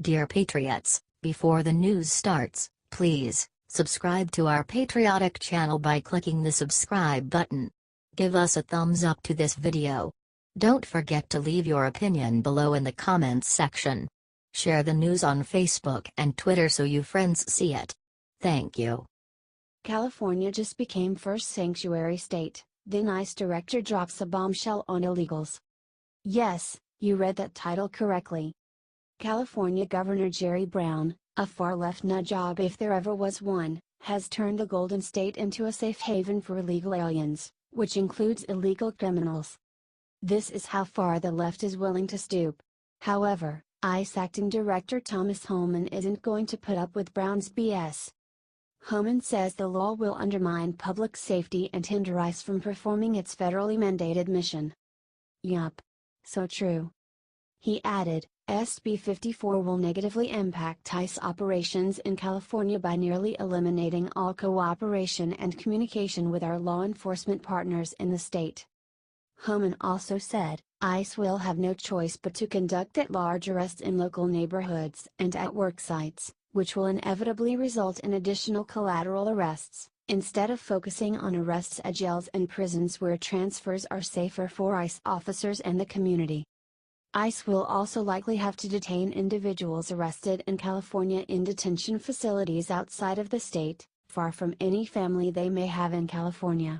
Dear Patriots, before the news starts, please subscribe to our patriotic channel by clicking the subscribe button. Give us a thumbs up to this video. Don't forget to leave your opinion below in the comments section. Share the news on Facebook and Twitter so your friends see it. Thank you. California just became first sanctuary state, then ICE director drops a bombshell on illegals. Yes, you read that title correctly. California Governor Jerry Brown, a far-left nutjob if there ever was one, has turned the Golden State into a safe haven for illegal aliens, which includes illegal criminals. This is how far the left is willing to stoop. However, ICE Acting Director Thomas Homan isn't going to put up with Brown's BS. Homan says the law will undermine public safety and hinder ICE from performing its federally mandated mission. Yup. So true. He added, SB 54 will negatively impact ICE operations in California by nearly eliminating all cooperation and communication with our law enforcement partners in the state. Homan also said, ICE will have no choice but to conduct at-large arrests in local neighborhoods and at worksites, which will inevitably result in additional collateral arrests, instead of focusing on arrests at jails and prisons where transfers are safer for ICE officers and the community. ICE will also likely have to detain individuals arrested in California in detention facilities outside of the state, far from any family they may have in California.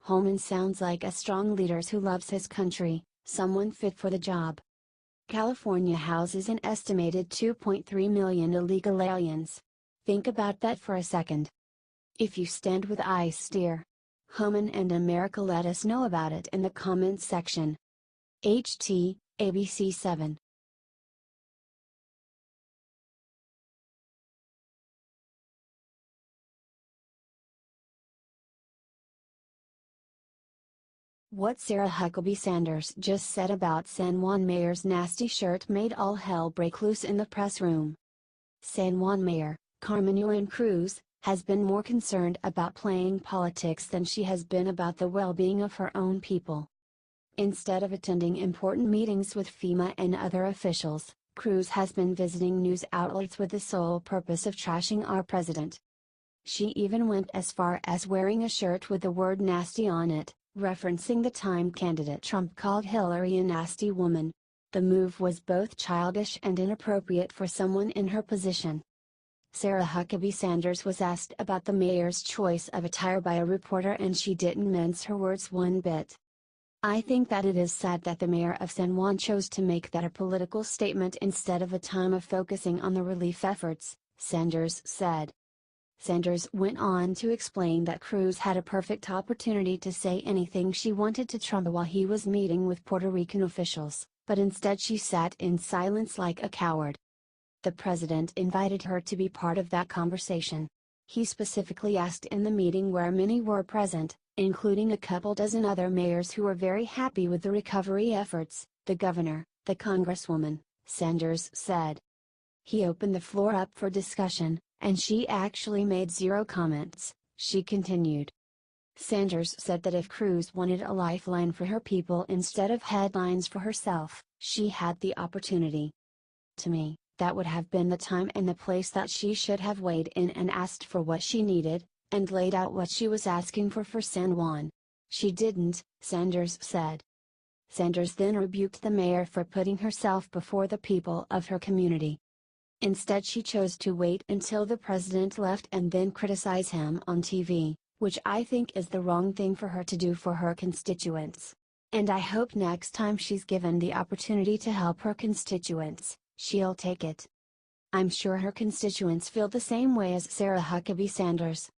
Homan sounds like a strong leader who loves his country, someone fit for the job. California houses an estimated 2.3 million illegal aliens. Think about that for a second. If you stand with ICE, dear Homan and America, let us know about it in the comments section. HT ABC 7. What Sarah Huckabee Sanders just said about San Juan Mayor's nasty shirt made all hell break loose in the press room. San Juan Mayor, Carmen Yulín Cruz, has been more concerned about playing politics than she has been about the well-being of her own people. Instead of attending important meetings with FEMA and other officials, Cruz has been visiting news outlets with the sole purpose of trashing our president. She even went as far as wearing a shirt with the word nasty on it, referencing the time candidate Trump called Hillary a nasty woman. The move was both childish and inappropriate for someone in her position. Sarah Huckabee Sanders was asked about the mayor's choice of attire by a reporter and she didn't mince her words one bit. I think that it is sad that the mayor of San Juan chose to make that a political statement instead of a time of focusing on the relief efforts, Sanders said. Sanders went on to explain that Cruz had a perfect opportunity to say anything she wanted to Trump while he was meeting with Puerto Rican officials, but instead she sat in silence like a coward. The president invited her to be part of that conversation. He specifically asked in the meeting where many were present, including a couple dozen other mayors who were very happy with the recovery efforts, the governor, the congresswoman, Sanders said. He opened the floor up for discussion, and she actually made zero comments, she continued. Sanders said that if Cruz wanted a lifeline for her people instead of headlines for herself, she had the opportunity. To me, that would have been the time and the place that she should have weighed in and asked for what she needed, and laid out what she was asking for San Juan. She didn't, Sanders said. Sanders then rebuked the mayor for putting herself before the people of her community. Instead she chose to wait until the president left and then criticize him on TV, which I think is the wrong thing for her to do for her constituents. And I hope next time she's given the opportunity to help her constituents, she'll take it. I'm sure her constituents feel the same way as Sarah Huckabee Sanders.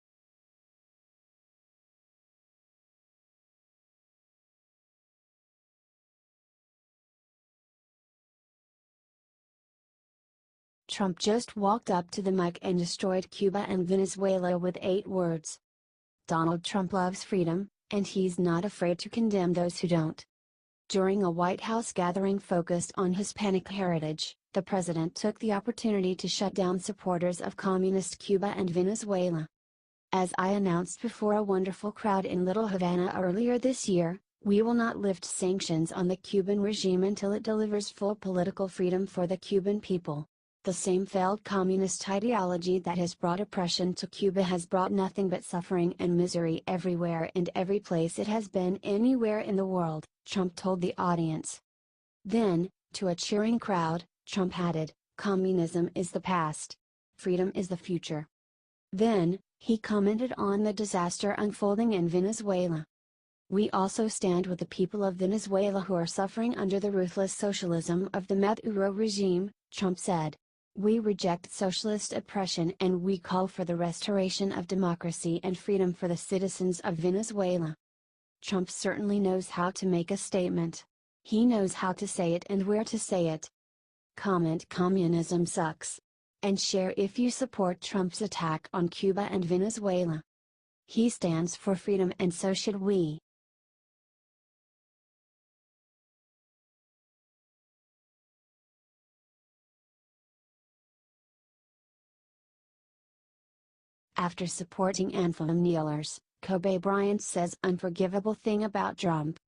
Trump just walked up to the mic and destroyed Cuba and Venezuela with 8 words. Donald Trump loves freedom, and he's not afraid to condemn those who don't. During a White House gathering focused on Hispanic heritage, the president took the opportunity to shut down supporters of communist Cuba and Venezuela. As I announced before a wonderful crowd in Little Havana earlier this year, we will not lift sanctions on the Cuban regime until it delivers full political freedom for the Cuban people. The same failed communist ideology that has brought oppression to Cuba has brought nothing but suffering and misery everywhere and every place it has been anywhere in the world, Trump told the audience. Then, to a cheering crowd, Trump added, "Communism is the past. Freedom is the future." Then, he commented on the disaster unfolding in Venezuela. "We also stand with the people of Venezuela who are suffering under the ruthless socialism of the Maduro regime," Trump said. "We reject socialist oppression and we call for the restoration of democracy and freedom for the citizens of Venezuela." Trump certainly knows how to make a statement. He knows how to say it and where to say it. Comment "Communism sucks." And share if you support Trump's attack on Cuba and Venezuela. He stands for freedom and so should we. After supporting anthem kneelers, Kobe Bryant says unforgivable thing about Trump.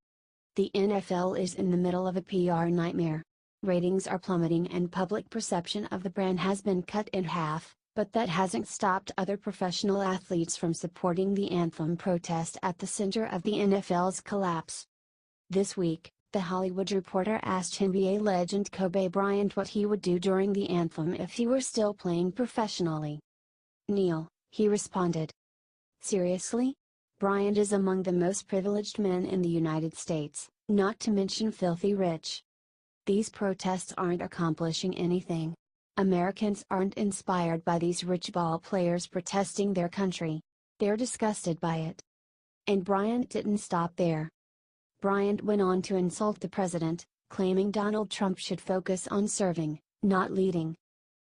The NFL is in the middle of a PR nightmare. Ratings are plummeting and public perception of the brand has been cut in half, but that hasn't stopped other professional athletes from supporting the anthem protest at the center of the NFL's collapse. This week, The Hollywood Reporter asked NBA legend Kobe Bryant what he would do during the anthem if he were still playing professionally. "Kneel," he responded. Seriously? Bryant is among the most privileged men in the United States, not to mention filthy rich. These protests aren't accomplishing anything. Americans aren't inspired by these rich ball players protesting their country. They're disgusted by it. And Bryant didn't stop there. Bryant went on to insult the president, claiming Donald Trump should focus on serving, not leading.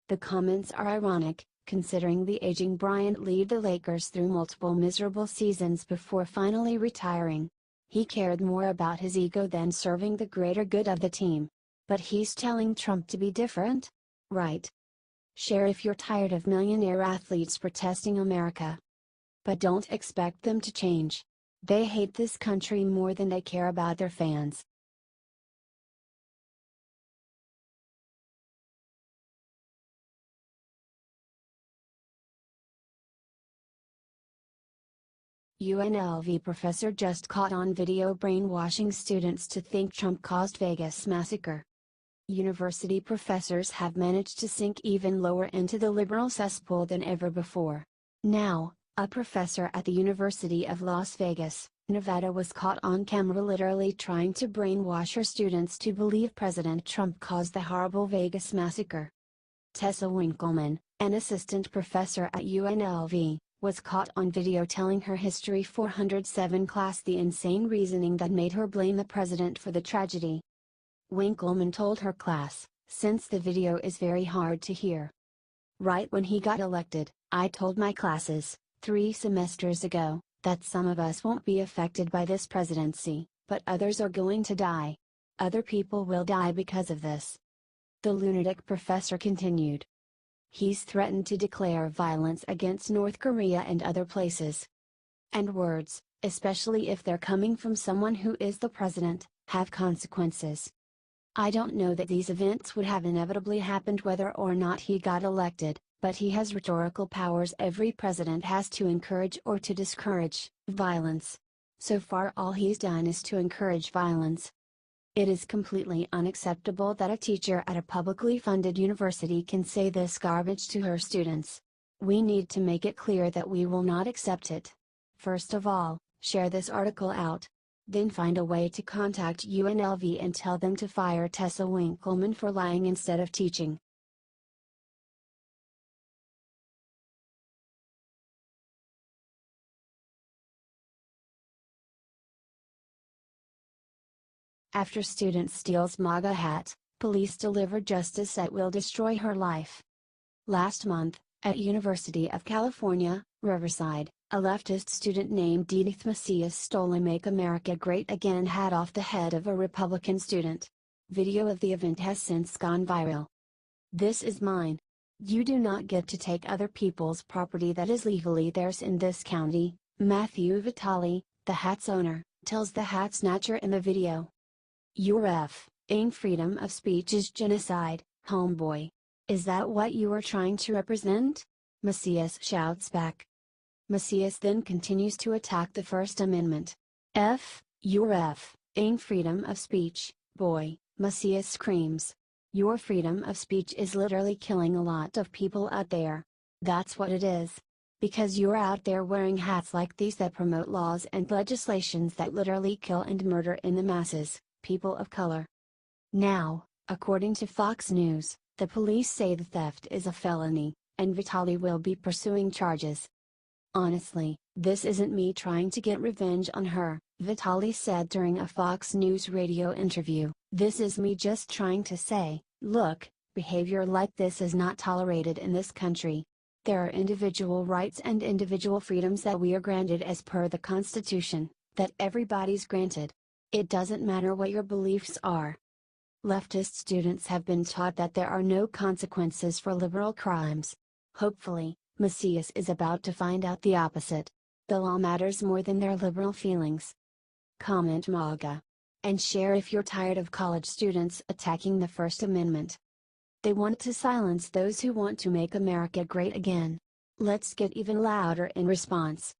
The comments are ironic, considering the aging Bryant led the Lakers through multiple miserable seasons before finally retiring. He cared more about his ego than serving the greater good of the team. But he's telling Trump to be different? Right. Share if you're tired of millionaire athletes protesting America. But don't expect them to change. They hate this country more than they care about their fans. UNLV professor just caught on video brainwashing students to think Trump caused Vegas massacre. University professors have managed to sink even lower into the liberal cesspool than ever before. Now, a professor at the University of Las Vegas, Nevada was caught on camera literally trying to brainwash her students to believe President Trump caused the horrible Vegas massacre. Tessa Winkleman, an assistant professor at UNLV, was caught on video telling her History 407 class the insane reasoning that made her blame the president for the tragedy. Winkleman told her class, "Since the video is very hard to hear. Right when he got elected, I told my classes, 3 semesters ago, that some of us won't be affected by this presidency, but others are going to die. Other people will die because of this." The lunatic professor continued. He's threatened to declare violence against North Korea and other places. And words, especially if they're coming from someone who is the president, have consequences. I don't know that these events would have inevitably happened whether or not he got elected, but he has rhetorical powers every president has to encourage or to discourage violence. So far all he's done is to encourage violence. It is completely unacceptable that a teacher at a publicly funded university can say this garbage to her students. We need to make it clear that we will not accept it. First of all, share this article out. Then find a way to contact UNLV and tell them to fire Tessa Winkleman for lying instead of teaching. After student steals MAGA hat, police deliver justice that will destroy her life. Last month, at University of California, Riverside, a leftist student named Edith Macias stole a "Make America Great Again" hat off the head of a Republican student. Video of the event has since gone viral. "This is mine. You do not get to take other people's property that is legally theirs in this county," Matthew Vitale, the hat's owner, tells the hat snatcher in the video. "Your f***ing freedom of speech is genocide, homeboy. Is that what you are trying to represent? Macias shouts back. Macias then continues to attack the First Amendment. You're ing freedom of speech, boy, Macias screams. Your freedom of speech is literally killing a lot of people out there. That's what it is. Because you're out there wearing hats like these that promote laws and legislations that literally kill and murder in the masses, people of color. Now, according to Fox News, the police say the theft is a felony, and Vitaly will be pursuing charges. Honestly, this isn't me trying to get revenge on her, Vitaly said during a Fox News radio interview. This is me just trying to say, look, behavior like this is not tolerated in this country. There are individual rights and individual freedoms that we are granted as per the Constitution, that everybody's granted. It doesn't matter what your beliefs are. Leftist students have been taught that there are no consequences for liberal crimes. Hopefully, Macias is about to find out the opposite. The law matters more than their liberal feelings. Comment MAGA. And share if you're tired of college students attacking the First Amendment. They want to silence those who want to make America great again. Let's get even louder in response.